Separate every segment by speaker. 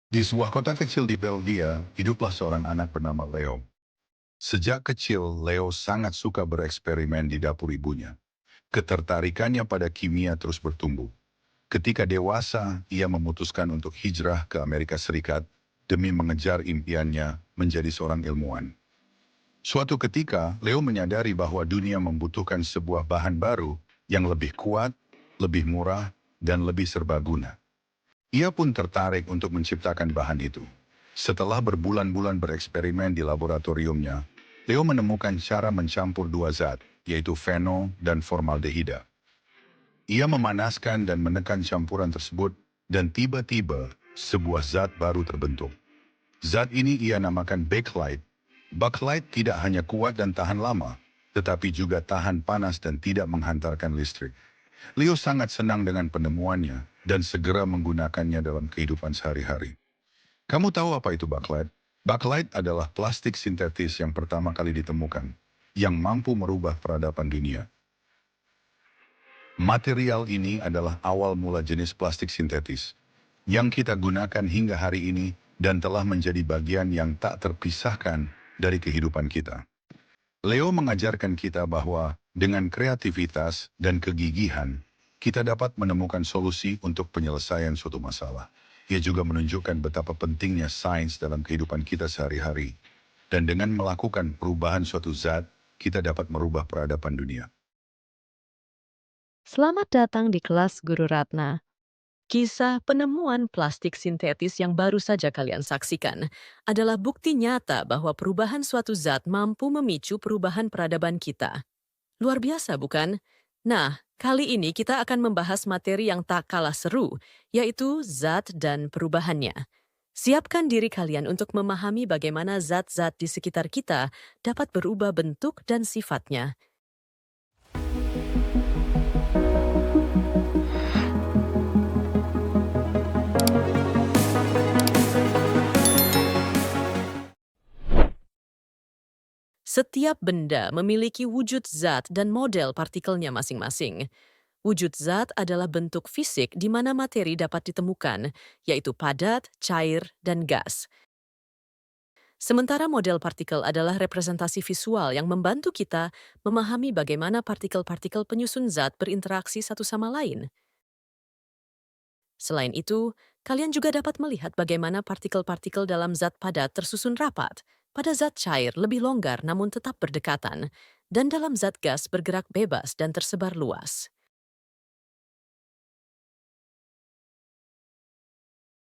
Speaker 1: Di sebuah kota kecil di Belgia, hiduplah seorang anak bernama Leo. Sejak kecil, Leo sangat suka bereksperimen di dapur ibunya. Ketertarikannya pada kimia terus bertumbuh. Ketika dewasa, ia memutuskan untuk hijrah ke Amerika Serikat demi mengejar impiannya menjadi seorang ilmuwan. Suatu ketika, Leo menyadari bahwa dunia membutuhkan sebuah bahan baru yang lebih kuat, lebih murah, dan lebih serbaguna. Ia pun tertarik untuk menciptakan bahan itu. Setelah berbulan-bulan bereksperimen di laboratoriumnya, Leo menemukan cara mencampur dua zat, yaitu fenol dan formaldehida. Ia memanaskan dan menekan campuran tersebut, dan tiba-tiba sebuah zat baru terbentuk. Zat ini ia namakan bakelite. Bakelite tidak hanya kuat dan tahan lama, tetapi juga tahan panas dan tidak menghantarkan listrik. Leo sangat senang dengan penemuannya dan segera menggunakannya dalam kehidupan sehari-hari. Kamu tahu apa itu bakelite? Bakelite adalah plastik sintetis yang pertama kali ditemukan, yang mampu merubah peradaban dunia. Material ini adalah awal mula jenis plastik sintetis, yang kita gunakan hingga hari ini dan telah menjadi bagian yang tak terpisahkan dari kehidupan kita. Leo mengajarkan kita bahwa dengan kreativitas dan kegigihan, kita dapat menemukan solusi untuk penyelesaian suatu masalah. Ia juga menunjukkan betapa pentingnya sains dalam kehidupan kita sehari-hari. Dan dengan melakukan perubahan suatu zat, kita dapat merubah peradaban dunia.
Speaker 2: Selamat datang di kelas Guru Ratna. Kisah penemuan plastik sintetis yang baru saja kalian saksikan adalah bukti nyata bahwa perubahan suatu zat mampu memicu perubahan peradaban kita. Luar biasa, bukan? Nah, kali ini kita akan membahas materi yang tak kalah seru, yaitu zat dan perubahannya. Siapkan diri kalian untuk memahami bagaimana zat-zat di sekitar kita dapat berubah bentuk dan sifatnya. Setiap benda memiliki wujud zat dan model partikelnya masing-masing. Wujud zat adalah bentuk fisik di mana materi dapat ditemukan, yaitu padat, cair, dan gas. Sementara model partikel adalah representasi visual yang membantu kita memahami bagaimana partikel-partikel penyusun zat berinteraksi satu sama lain. Selain itu, kalian juga dapat melihat bagaimana partikel-partikel dalam zat padat tersusun rapat, pada zat cair lebih longgar namun tetap berdekatan, dan dalam zat gas bergerak bebas dan tersebar luas.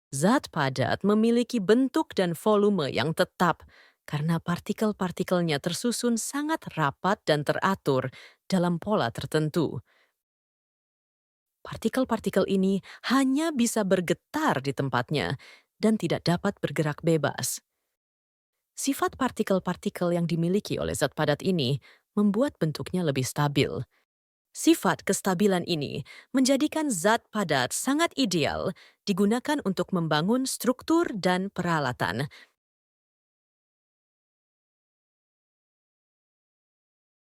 Speaker 2: Zat padat memiliki bentuk dan volume yang tetap karena partikel-partikelnya tersusun sangat rapat dan teratur dalam pola tertentu. Partikel-partikel ini hanya bisa bergetar di tempatnya dan tidak dapat bergerak bebas. Sifat partikel-partikel yang dimiliki oleh zat padat ini membuat bentuknya lebih stabil. Sifat kestabilan ini menjadikan zat padat sangat ideal digunakan untuk membangun struktur dan peralatan.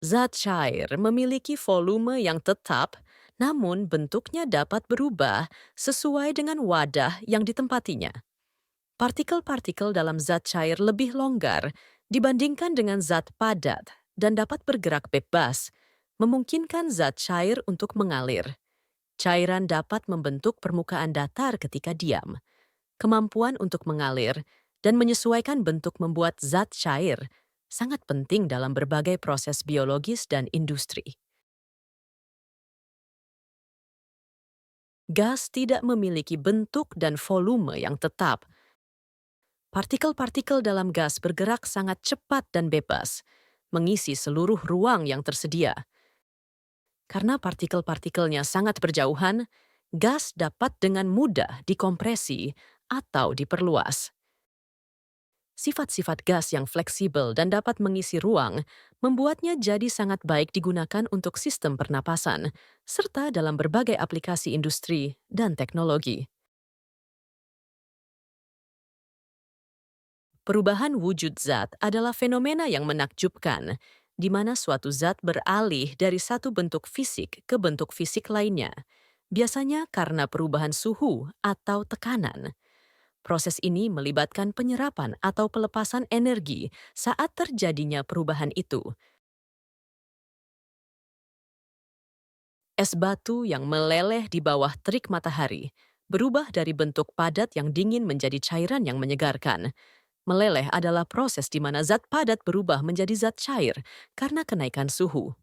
Speaker 2: Zat cair memiliki volume yang tetap, namun bentuknya dapat berubah sesuai dengan wadah yang ditempatinya. Partikel-partikel dalam zat cair lebih longgar dibandingkan dengan zat padat dan dapat bergerak bebas, memungkinkan zat cair untuk mengalir. Cairan dapat membentuk permukaan datar ketika diam. Kemampuan untuk mengalir dan menyesuaikan bentuk membuat zat cair sangat penting dalam berbagai proses biologis dan industri. Gas tidak memiliki bentuk dan volume yang tetap. Partikel-partikel dalam gas bergerak sangat cepat dan bebas, mengisi seluruh ruang yang tersedia. Karena partikel-partikelnya sangat berjauhan, gas dapat dengan mudah dikompresi atau diperluas. Sifat-sifat gas yang fleksibel dan dapat mengisi ruang membuatnya jadi sangat baik digunakan untuk sistem pernapasan, serta dalam berbagai aplikasi industri dan teknologi. Perubahan wujud zat adalah fenomena yang menakjubkan, di mana suatu zat beralih dari satu bentuk fisik ke bentuk fisik lainnya, biasanya karena perubahan suhu atau tekanan. Proses ini melibatkan penyerapan atau pelepasan energi saat terjadinya perubahan itu. Es batu yang meleleh di bawah terik matahari berubah dari bentuk padat yang dingin menjadi cairan yang menyegarkan. Meleleh adalah proses di mana zat padat berubah menjadi zat cair karena kenaikan suhu.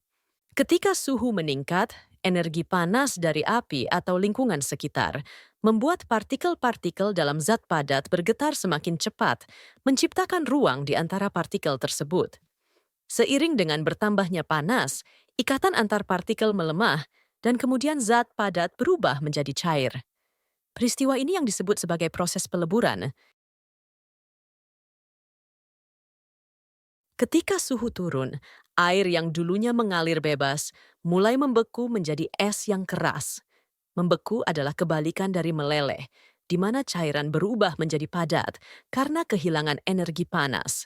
Speaker 2: Ketika suhu meningkat, energi panas dari api atau lingkungan sekitar membuat partikel-partikel dalam zat padat bergetar semakin cepat, menciptakan ruang di antara partikel tersebut. Seiring dengan bertambahnya panas, ikatan antar partikel melemah dan kemudian zat padat berubah menjadi cair. Peristiwa ini yang disebut sebagai proses peleburan. Ketika suhu turun, air yang dulunya mengalir bebas mulai membeku menjadi es yang keras. Membeku adalah kebalikan dari meleleh, di mana cairan berubah menjadi padat karena kehilangan energi panas.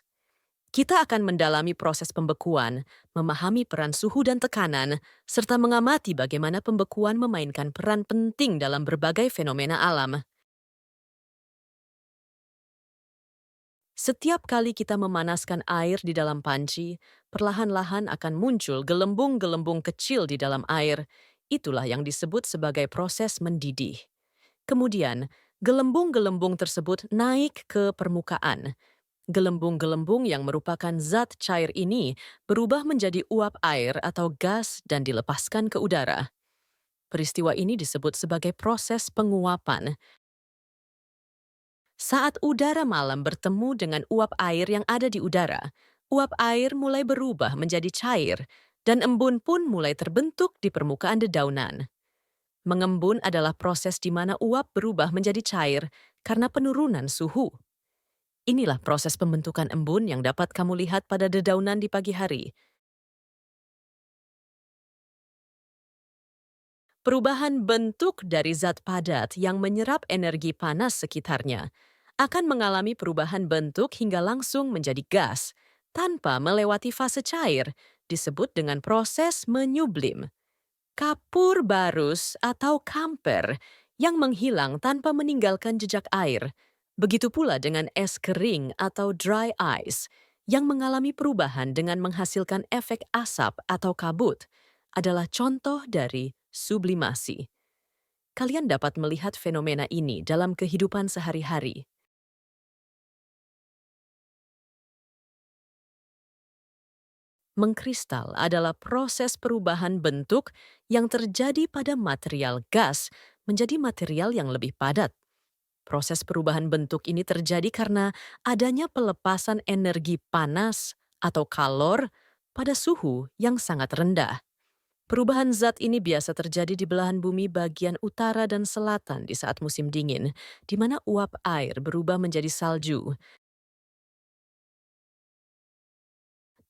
Speaker 2: Kita akan mendalami proses pembekuan, memahami peran suhu dan tekanan, serta mengamati bagaimana pembekuan memainkan peran penting dalam berbagai fenomena alam. Setiap kali kita memanaskan air di dalam panci, perlahan-lahan akan muncul gelembung-gelembung kecil di dalam air. Itulah yang disebut sebagai proses mendidih. Kemudian, gelembung-gelembung tersebut naik ke permukaan. Gelembung-gelembung yang merupakan zat cair ini berubah menjadi uap air atau gas dan dilepaskan ke udara. Peristiwa ini disebut sebagai proses penguapan. Saat udara malam bertemu dengan uap air yang ada di udara, uap air mulai berubah menjadi cair dan embun pun mulai terbentuk di permukaan dedaunan. Mengembun adalah proses di mana uap berubah menjadi cair karena penurunan suhu. Inilah proses pembentukan embun yang dapat kamu lihat pada dedaunan di pagi hari. Perubahan bentuk dari zat padat yang menyerap energi panas sekitarnya akan mengalami perubahan bentuk hingga langsung menjadi gas tanpa melewati fase cair, disebut dengan proses menyublim. Kapur barus atau kamper yang menghilang tanpa meninggalkan jejak air. Begitu pula dengan es kering atau dry ice yang mengalami perubahan dengan menghasilkan efek asap atau kabut adalah contoh dari sublimasi. Kalian dapat melihat fenomena ini dalam kehidupan sehari-hari. Mengkristal adalah proses perubahan bentuk yang terjadi pada material gas menjadi material yang lebih padat. Proses perubahan bentuk ini terjadi karena adanya pelepasan energi panas atau kalor pada suhu yang sangat rendah. Perubahan zat ini biasa terjadi di belahan bumi bagian utara dan selatan di saat musim dingin, di mana uap air berubah menjadi salju.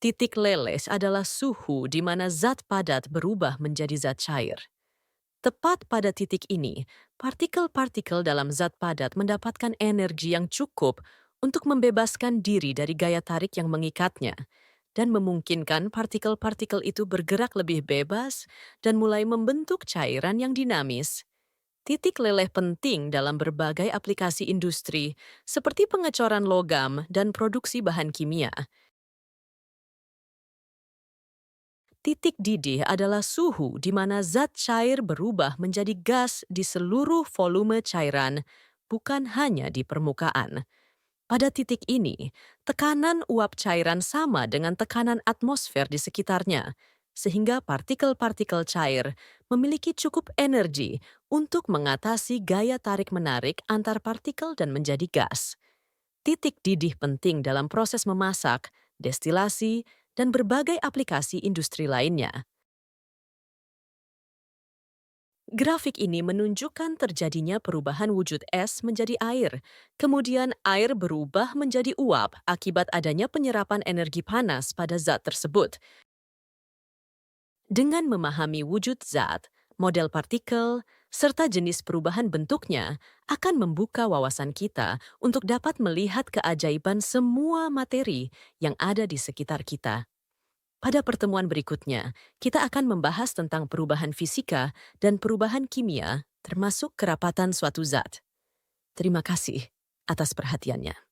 Speaker 2: Titik leles adalah suhu di mana zat padat berubah menjadi zat cair. Tepat pada titik ini, partikel-partikel dalam zat padat mendapatkan energi yang cukup untuk membebaskan diri dari gaya tarik yang mengikatnya dan memungkinkan partikel-partikel itu bergerak lebih bebas dan mulai membentuk cairan yang dinamis. Titik leleh penting dalam berbagai aplikasi industri seperti pengecoran logam dan produksi bahan kimia. Titik didih adalah suhu di mana zat cair berubah menjadi gas di seluruh volume cairan, bukan hanya di permukaan. Pada titik ini, tekanan uap cairan sama dengan tekanan atmosfer di sekitarnya, sehingga partikel-partikel cair memiliki cukup energi untuk mengatasi gaya tarik-menarik antar partikel dan menjadi gas. Titik didih penting dalam proses memasak, destilasi, dan berbagai aplikasi industri lainnya. Grafik ini menunjukkan terjadinya perubahan wujud es menjadi air. Kemudian air berubah menjadi uap akibat adanya penyerapan energi panas pada zat tersebut. Dengan memahami wujud zat, model partikel, serta jenis perubahan bentuknya akan membuka wawasan kita untuk dapat melihat keajaiban semua materi yang ada di sekitar kita. Pada pertemuan berikutnya, kita akan membahas tentang perubahan fisika dan perubahan kimia, termasuk kerapatan suatu zat. Terima kasih. atas perhatiannya.